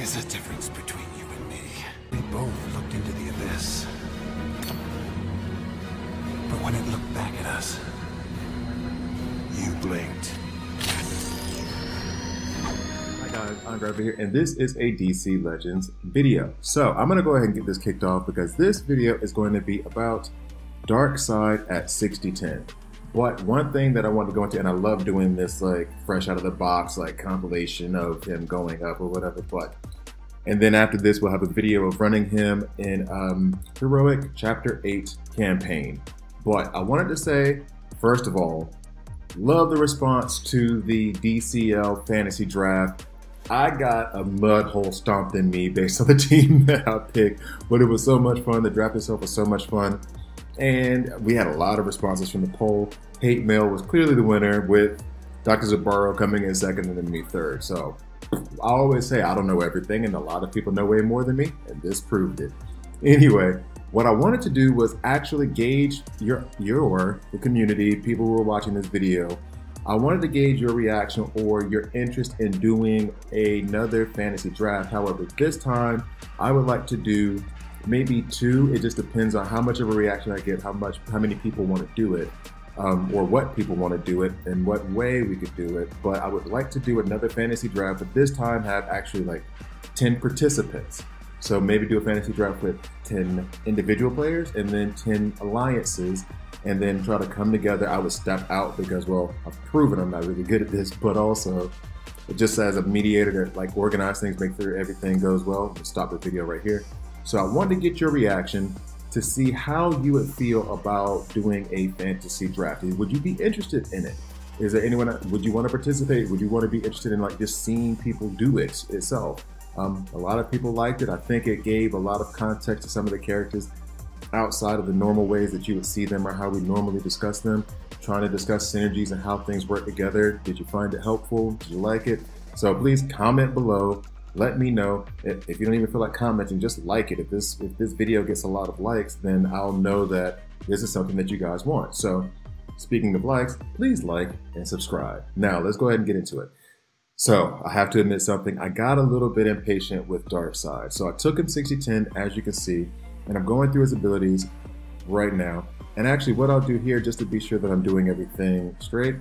is a difference between you and me. We both looked into the abyss. But when it looked back at us, you blinked. Hi guys, I'm Greg here, and this is a DC Legends video. So I'm going to go ahead and get this kicked off because this video is going to be about Darkseid at 6010. But one thing that I want to go into, and I love doing this like fresh out of the box, like compilation of him going up or whatever, and then after this we'll have a video of running him in Heroic Chapter 8 campaign. But I wanted to say, first of all, love the response to the DCL fantasy draft. I got a mud hole stomped in me based on the team that I picked, but it was so much fun. The draft itself was so much fun. And we had a lot of responses from the poll. Hate Mail was clearly the winner, with Dr. Zabaro coming in second and then me third. So I always say I don't know everything, and a lot of people know way more than me, and this proved it. Anyway, what I wanted to do was actually gauge the community, people who are watching this video. I wanted to gauge your reaction or your interest in doing another fantasy draft. However, this time I would like to do maybe two. It just depends on how much of a reaction I get, how many people want to do it, or what people want to do it, and what way we could do it. But I would like to do another fantasy draft, but this time have actually like 10 participants. So maybe do a fantasy draft with 10 individual players and then 10 alliances, and then try to come together. I would step out because, well, I've proven I'm not really good at this, but also just as a mediator to like organize things, make sure everything goes well. I'll stop the video right here. So I wanted to get your reaction to see how you would feel about doing a fantasy draft. Would you be interested in it? Is there anyone, would you want to participate? Would you want to be interested in like just seeing people do it itself? A lot of people liked it. I think it gave a lot of context to some of the characters outside of the normal ways that you would see them or how we normally discuss them. Trying to discuss synergies and how things work together. Did you find it helpful? Did you like it? So please comment below. Let me know. If you don't even feel like commenting, just like it. If this video gets a lot of likes, then I'll know that this is something that you guys want. So speaking of likes, please like and subscribe. Now let's go ahead and get into it. So I have to admit something. I got a little bit impatient with Darkseid. So I took him 60-10, as you can see, and I'm going through his abilities right now. And actually what I'll do here, just to be sure that I'm doing everything straight,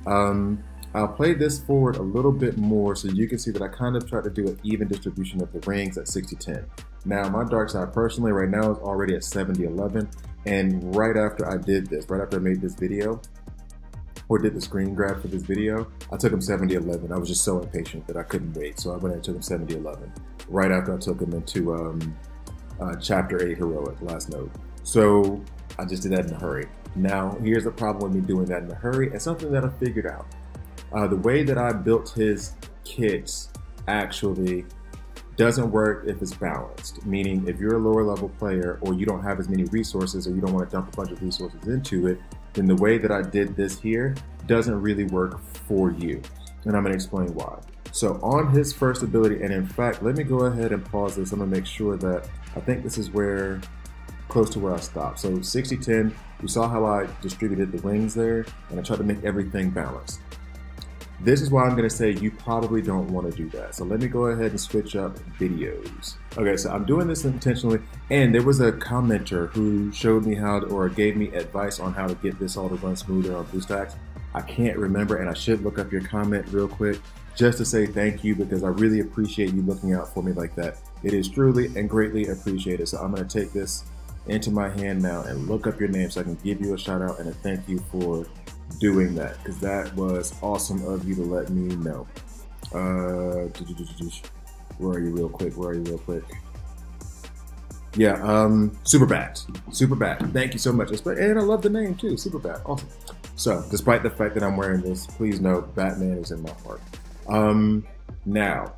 I'll play this forward a little bit more so you can see that I kind of try to do an even distribution of the rings at 60-10. Now my Darkseid personally right now is already at 70-11, and right after I did this, right after I made this video, or did the screen grab for this video, I took him 70-11. I was just so impatient that I couldn't wait, so I went and took him 70-11. Right after I took him into Chapter 8 Heroic, last note. So I just did that in a hurry. Now here's the problem with me doing that in a hurry, and something that I figured out. The way that I built his kits actually doesn't work if it's balanced. Meaning if you're a lower level player or you don't have as many resources or you don't want to dump a bunch of resources into it, then the way that I did this here doesn't really work for you. And I'm going to explain why. So on his first ability, and in fact, let me go ahead and pause this. I'm going to make sure that, I think this is where, close to where I stopped. So 60-10, you saw how I distributed the rings there, and I tried to make everything balanced. This is why I'm going to say you probably don't want to do that. So let me go ahead and switch up videos. Okay, so I'm doing this intentionally, and there was a commenter who showed me how to, or gave me advice on how to get this all to run smoother on BlueStacks. I can't remember, and I should look up your comment real quick just to say thank you, because I really appreciate you looking out for me like that. It is truly and greatly appreciated. So I'm going to take this into my hand now and look up your name so I can give you a shout out and a thank you for doing that, because that was awesome of you to let me know. Where are you real quick? Yeah, Super Bat. Thank you so much. And I love the name too, Super Bat. Awesome. So, despite the fact that I'm wearing this, please note Batman is in my heart. Now,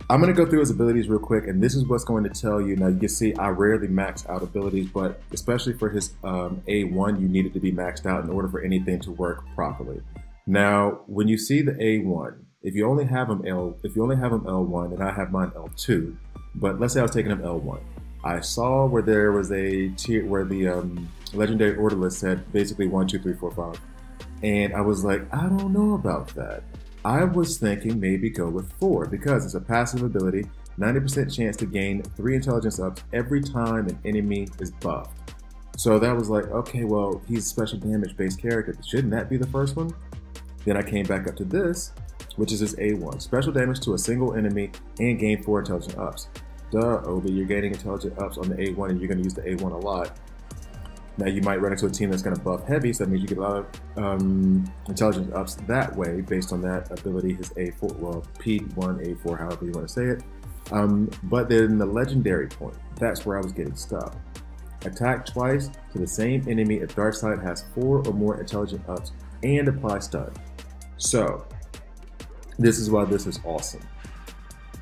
I'm going to go through his abilities real quick, and this is what's going to tell you. Now, you can see I rarely max out abilities, but especially for his A1, you need it to be maxed out in order for anything to work properly. Now, when you see the A1, if you only have him L1, and I have mine L2, but let's say I was taking him L1, I saw where there was a tier where the legendary order list said basically 1, 2, 3, 4, 5, and I was like, I don't know about that. I was thinking maybe go with 4 because it's a passive ability, 90% chance to gain 3 intelligence ups every time an enemy is buffed. So that was like, okay, well, he's a special damage based character. Shouldn't that be the first one? Then I came back up to this, which is his A1. Special damage to a single enemy and gain 4 intelligence ups. Duh, Obi, you're gaining intelligence ups on the A1 and you're going to use the A1 a lot. Now you might run into a team that's going to buff heavy, so that means you get a lot of intelligence ups that way based on that ability, his A4, well, P1, A4, however you want to say it. But then the legendary point, that's where I was getting stuck. Attack twice to the same enemy if Darkseid has 4 or more intelligence ups and apply stun. So this is why this is awesome.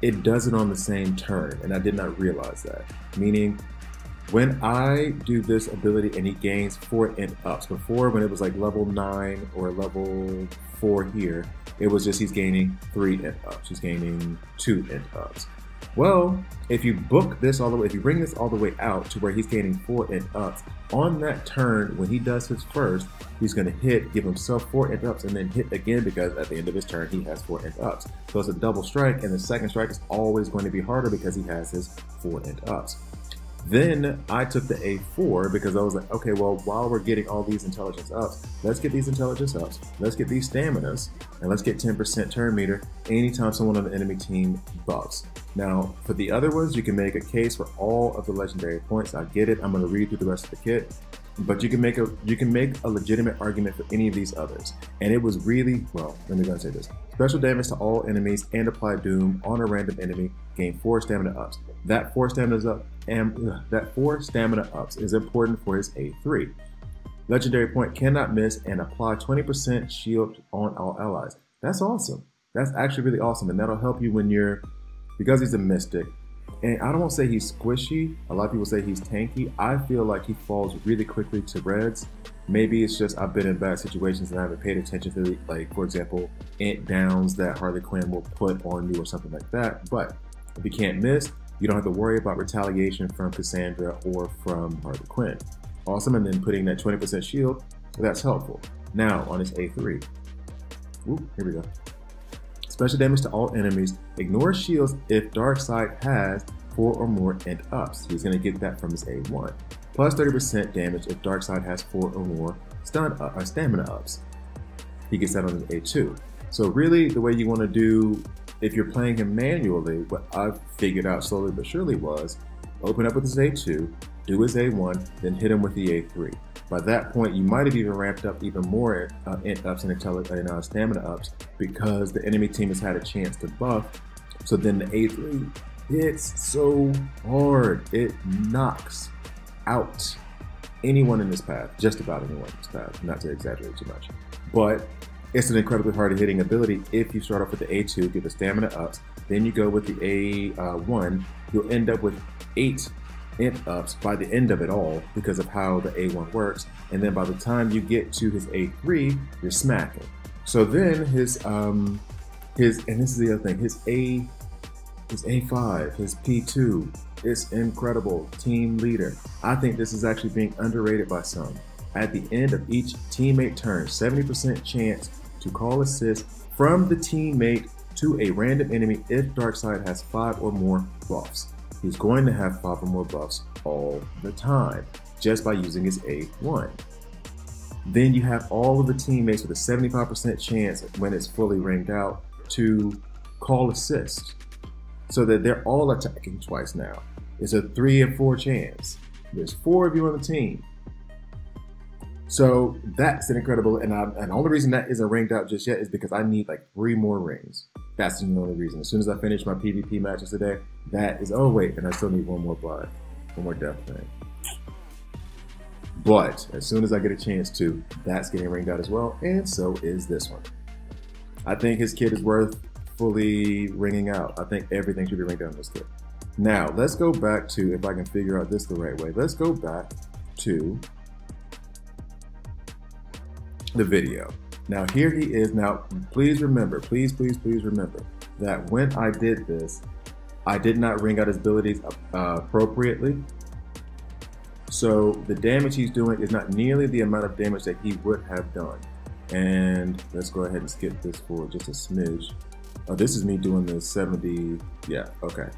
It does it on the same turn, and I did not realize that. Meaning, when I do this ability and he gains 4 int ups, before when it was like level 9 or level 4 here, it was just he's gaining 3 int ups, he's gaining 2 int ups. Well, if you book this all the way, if you bring this all the way out to where he's gaining 4 int ups, on that turn, when he does his first, he's going to hit, give himself 4 int ups, and then hit again because at the end of his turn, he has 4 int ups. So it's a double strike, and the second strike is always going to be harder because he has his 4 int ups. Then I took the A4 because I was like, okay, well, while we're getting all these intelligence ups, let's get these intelligence ups, let's get these staminas, and let's get 10% turn meter anytime someone on the enemy team buffs. Now, for the other ones, you can make a case for all of the legendary points. I get it. I'm going to read through the rest of the kit, but you can make a legitimate argument for any of these others. And it was really, well, let me go and say this. Special damage to all enemies and apply doom on a random enemy, gain 4 stamina ups. That 4 stamina ups is important for his A3. Legendary point cannot miss and apply 20% shield on all allies. That's awesome. That's actually really awesome, and that'll help you when you're, because he's a mystic. And I don't want to say he's squishy. A lot of people say he's tanky. I feel like he falls really quickly to reds. Maybe it's just I've been in bad situations and I haven't paid attention to, like, for example, int downs that Harley Quinn will put on you or something like that. But if you can't miss, you don't have to worry about retaliation from Cassandra or from Harley Quinn. Awesome, and then putting that 20% shield, so that's helpful. Now, on his A3. Ooh, here we go. Special damage to all enemies. Ignore shields if Darkseid has 4 or more int ups. He's going to get that from his A1. Plus 30% damage if Darkseid has 4 or more stamina ups. He gets that on his A2. So really, the way you want to do, if you're playing him manually, what I've figured out slowly but surely was, open up with his A2, do his A1, then hit him with the A3. By that point, you might have even ramped up even more int ups and stamina ups because the enemy team has had a chance to buff. So then the A3 hits so hard, it knocks out anyone in this path, just about anyone in this path, not to exaggerate too much. But it's an incredibly hard hitting ability if you start off with the A2, get the stamina ups, then you go with the A1, you'll end up with 8 int ups by the end of it all because of how the A1 works, and then by the time you get to his A3, you're smacking. So then his and this is the other thing, his A5, his P2, it's incredible. Team leader. I think this is actually being underrated by some. At the end of each teammate turn, 70% chance to call assist from the teammate to a random enemy if Darkseid has 5 or more buffs. He's going to have 5 or more buffs all the time just by using his A1. Then you have all of the teammates with a 75% chance when it's fully ringed out to call assist, so that they're all attacking twice now. It's a 3 and 4 chance. There's 4 of you on the team. So that's an incredible, and the only reason that isn't ringed out just yet is because I need like 3 more rings. That's the only reason. As soon as I finish my PvP matches today, that is, oh wait, and I still need 1 more blood, 1 more death thing. But as soon as I get a chance to, that's getting ringed out as well, and so is this one. I think his kit is worth fully ringing out. I think everything should be ringed out in this kit. Now, let's go back to, if I can figure out this the right way, let's go back to the video. Now here he is. Now please remember, please remember that when I did this, I did not ring out his abilities appropriately. So the damage he's doing is not nearly the amount of damage that he would have done. And let's go ahead and skip this for just a smidge. Oh, this is me doing the 70. Yeah, okay.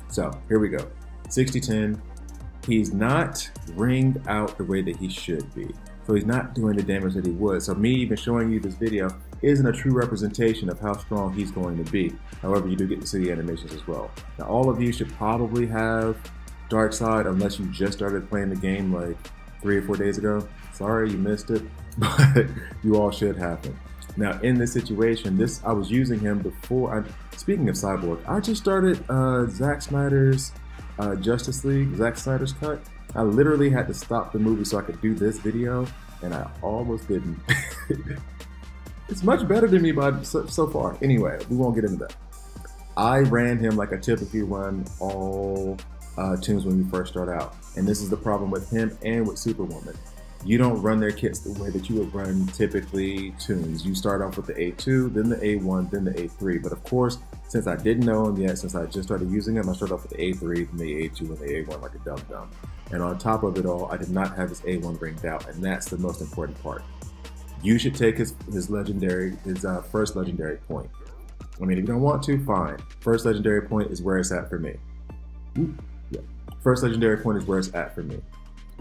So here we go. 60-10. He's not ringed out the way that he should be. So he's not doing the damage that he would. So me even showing you this video isn't a true representation of how strong he's going to be. However, you do get to see the animations as well. Now, all of you should probably have Darkseid unless you just started playing the game like 3 or 4 days ago. Sorry, you missed it, but you all should have him. Now, in this situation, I was using him before. Speaking of Cyborg, I just started Zack Snyder's Justice League, Zack Snyder's cut. I literally had to stop the movie so I could do this video, and I almost didn't. It's much better than me so far. Anyway, we won't get into that. I ran him like I typically run all tunes when you first start out. And this is the problem with him and with Superwoman. You don't run their kits the way that you would run typically tunes. You start off with the A2, then the A1, then the A3. But of course, since I didn't know him yet, since I just started using him, I started off with the A3, then the A2, and the A1 like a dumb. And on top of it all, I did not have his A1 ringed out, and that's the most important part. You should take his first legendary point. I mean, if you don't want to, fine. First legendary point is where it's at for me. Yeah. First legendary point is where it's at for me.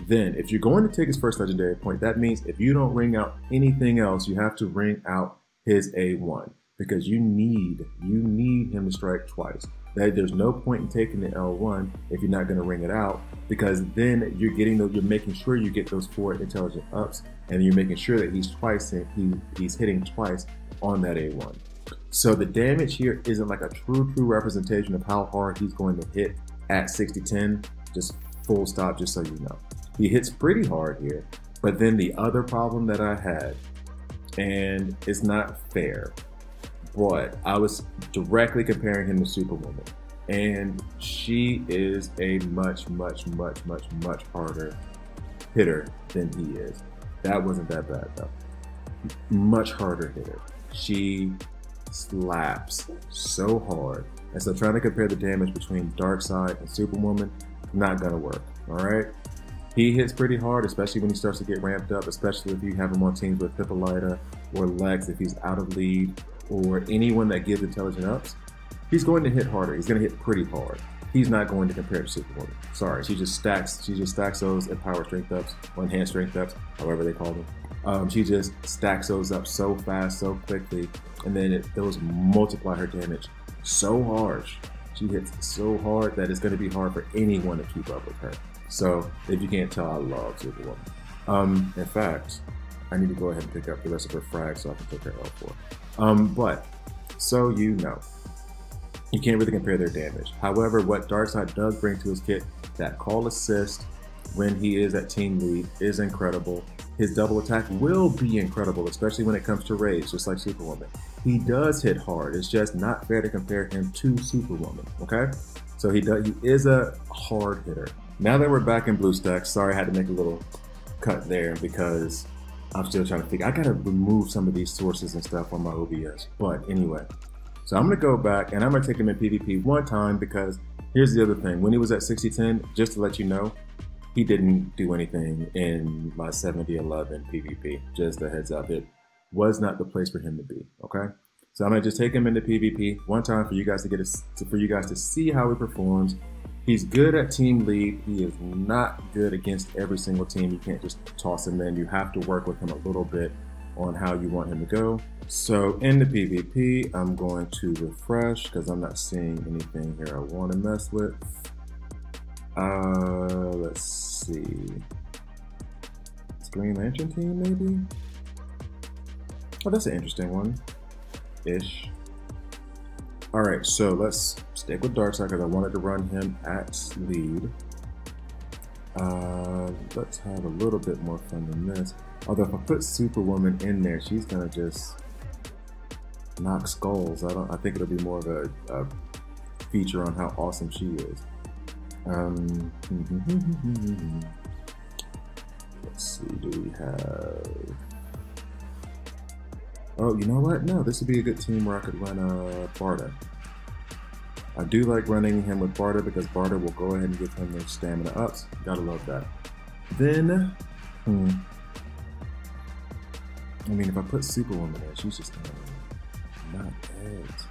Then, if you're going to take his first legendary point, that means if you don't ring out anything else, you have to ring out his A1 because you need him to strike twice. There's no point in taking the L1 if you're not going to ring it out, because then you're making sure you get those 4 intelligent ups, and you're making sure that he's hitting twice on that A1. So the damage here isn't like a true representation of how hard he's going to hit at 60-10. Just full stop, just so you know. He hits pretty hard here, but then the other problem that I had, and it's not fair, but I was directly comparing him to Superwoman, and she is a much harder hitter than he is. That wasn't that bad though. Much harder hitter. She slaps so hard, and so trying to compare the damage between Darkseid and Superwoman, not gonna work. All right. He hits pretty hard, especially when he starts to get ramped up, especially if you have him on teams with Hippolyta or Lex, if he's out of lead, or anyone that gives intelligent ups. He's going to hit harder. He's going to hit pretty hard. He's not going to compare to Superwoman. Sorry, she just stacks those empowered strength ups, or enhanced strength ups, however they call them. She just stacks those up so fast, so quickly, and then those multiply her damage so harsh. She hits so hard that it's going to be hard for anyone to keep up with her. So, if you can't tell, I love Superwoman. In fact, I need to go ahead and pick up the rest of her frag so I can take her L4. But, so you know, you can't really compare their damage. However, what Darkseid does bring to his kit, that call assist when he is at team lead, is incredible. His double attack will be incredible, especially when it comes to rage, just like Superwoman. He does hit hard. It's just not fair to compare him to Superwoman, okay? So he is a hard hitter. Now that we're back in BlueStacks, sorry I had to make a little cut there because I'm still trying to figure. I gotta remove some of these sources and stuff on my OBS. But anyway, so I'm gonna go back and I'm gonna take him in PvP one time because here's the other thing. When he was at 60-10, just to let you know, he didn't do anything in my 70-11 PvP. Just a heads up, it was not the place for him to be. Okay, so I'm gonna just take him into PvP one time for you guys to see how he performs. He's good at team lead. He is not good against every single team. You can't just toss him in. You have to work with him a little bit on how you want him to go. So in the PvP, I'm going to refresh because I'm not seeing anything here I want to mess with. Let's see. Green Lantern team, maybe? Oh, that's an interesting one. Ish. Alright, so let's stick with Darkseid because I wanted to run him at lead. Let's have a little bit more fun than this. Although if I put Superwoman in there, she's gonna just knock skulls. I think it'll be more of a feature on how awesome she is. Let's see, do we have... Oh, you know what? No, this would be a good team where I could run Barda. I do like running him with Barda because Barda will go ahead and give him their stamina ups. Gotta love that. Then, I mean, if I put Superwoman in, she's just gonna knock heads.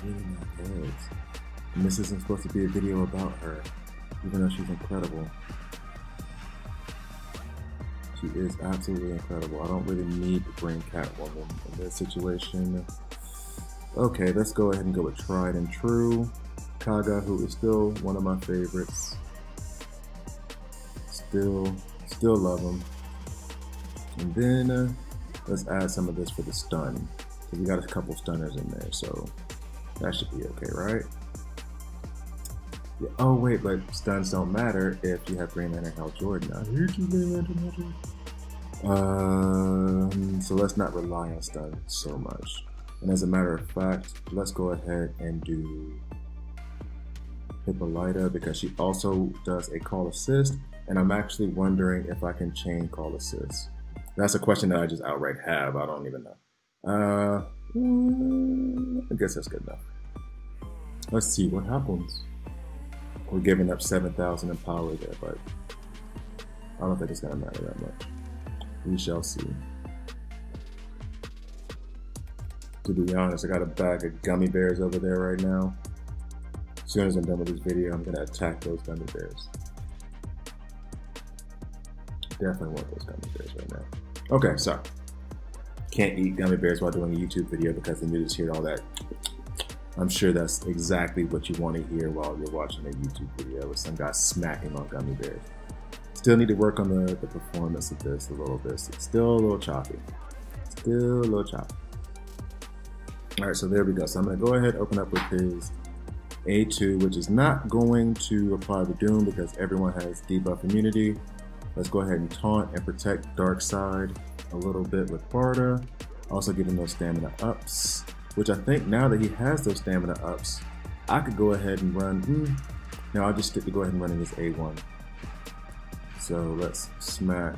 Really knock heads. And this isn't supposed to be a video about her, even though she's incredible. She is absolutely incredible. I don't really need to bring Catwoman in this situation. Okay, let's go ahead and go with tried and true. Kaga, who is still one of my favorites. Still love him. And then let's add some of this for the stun. Because we got a couple stunners in there, so that should be okay, right? Yeah. Oh wait, but stuns don't matter if you have Green Lantern Hal Jordan. I hate you, Green Lantern Hal Jordan. So let's not rely on stun so much. And as a matter of fact, let's go ahead and do Hippolyta because she also does a call assist. And I'm actually wondering if I can chain call assist. That's a question that I just outright have. I don't even know. I guess that's good enough. Let's see what happens. We're giving up 7,000 in power there, but I don't think it's gonna matter that much. We shall see. To be honest, I got a bag of gummy bears over there right now. As soon as I'm done with this video, I'm gonna attack those gummy bears. Definitely want those gummy bears right now. Okay, so can't eat gummy bears while doing a YouTube video because then you just hear all that. I'm sure that's exactly what you want to hear while you're watching a YouTube video with some guy smacking on gummy bears. Still need to work on the performance of this a little bit. It's still a little choppy. Still a little choppy. All right, so there we go. So I'm gonna go ahead and open up with his A2, which is not going to apply the Doom because everyone has debuff immunity. Let's go ahead and taunt and protect Darkseid a little bit with Barda. Also give him those stamina ups, which I think now that he has those stamina ups, I could go ahead and run. No, I'll just stick to go ahead and running his A1. So let's smack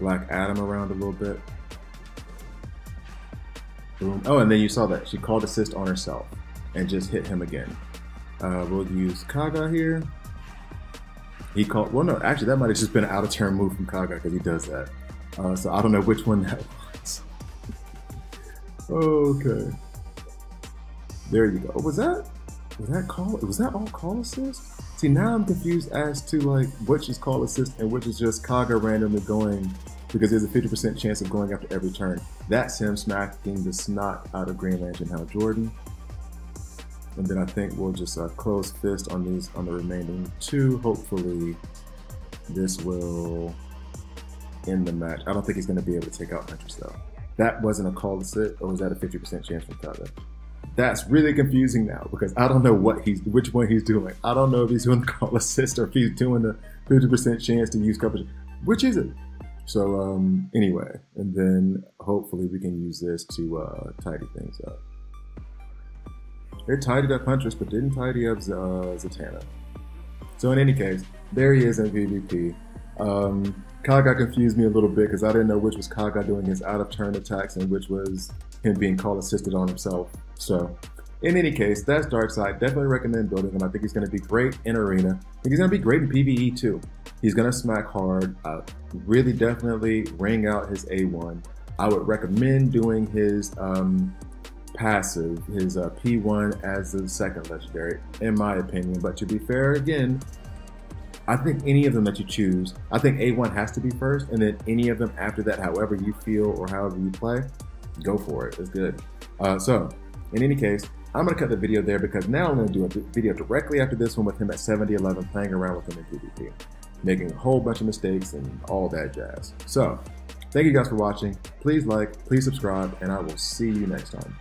Black Adam around a little bit. Boom. Oh, and then you saw that she called assist on herself and just hit him again. We'll use Kaga here. He called, well no, actually that might have just been an out of turn move from Kaga because he does that. So I don't know which one that was. Okay. There you go. Was that all call assist? See, now I'm confused as to like which is call assist and which is just Kaga randomly going because there's a 50% chance of going after every turn. That's him smacking the snot out of Green Lantern Hal Jordan. And then I think we'll just close fist on the remaining two. Hopefully this will end the match. I don't think he's going to be able to take out Huntress though. That wasn't a call assist, or was that a 50% chance from Kaga? That's really confusing now because I don't know which one he's doing. I don't know if he's doing the call assist or if he's doing the 50% chance to use coverage. Which is it? So anyway, and then hopefully we can use this to tidy things up. It tidied up Huntress, but didn't tidy up Zatanna. So in any case, there he is in PvP. Kaga confused me a little bit because I didn't know which was Kaga doing his out-of-turn attacks and which was him being call assisted on himself. So in any case, that's Darkseid. Definitely recommend building him. I think he's going to be great in Arena. I think he's going to be great in PvE too. He's going to smack hard. Really definitely ring out his A1. I would recommend doing his passive, his P1 as the second legendary, in my opinion. But to be fair, again, I think any of them that you choose, I think A1 has to be first, and then any of them after that, however you feel or however you play, go for it. It's good. So, in any case, I'm going to cut the video there because now I'm going to do a video directly after this one with him at 70-11, playing around with him in PvP, making a whole bunch of mistakes and all that jazz. So, thank you guys for watching. Please like, please subscribe, and I will see you next time.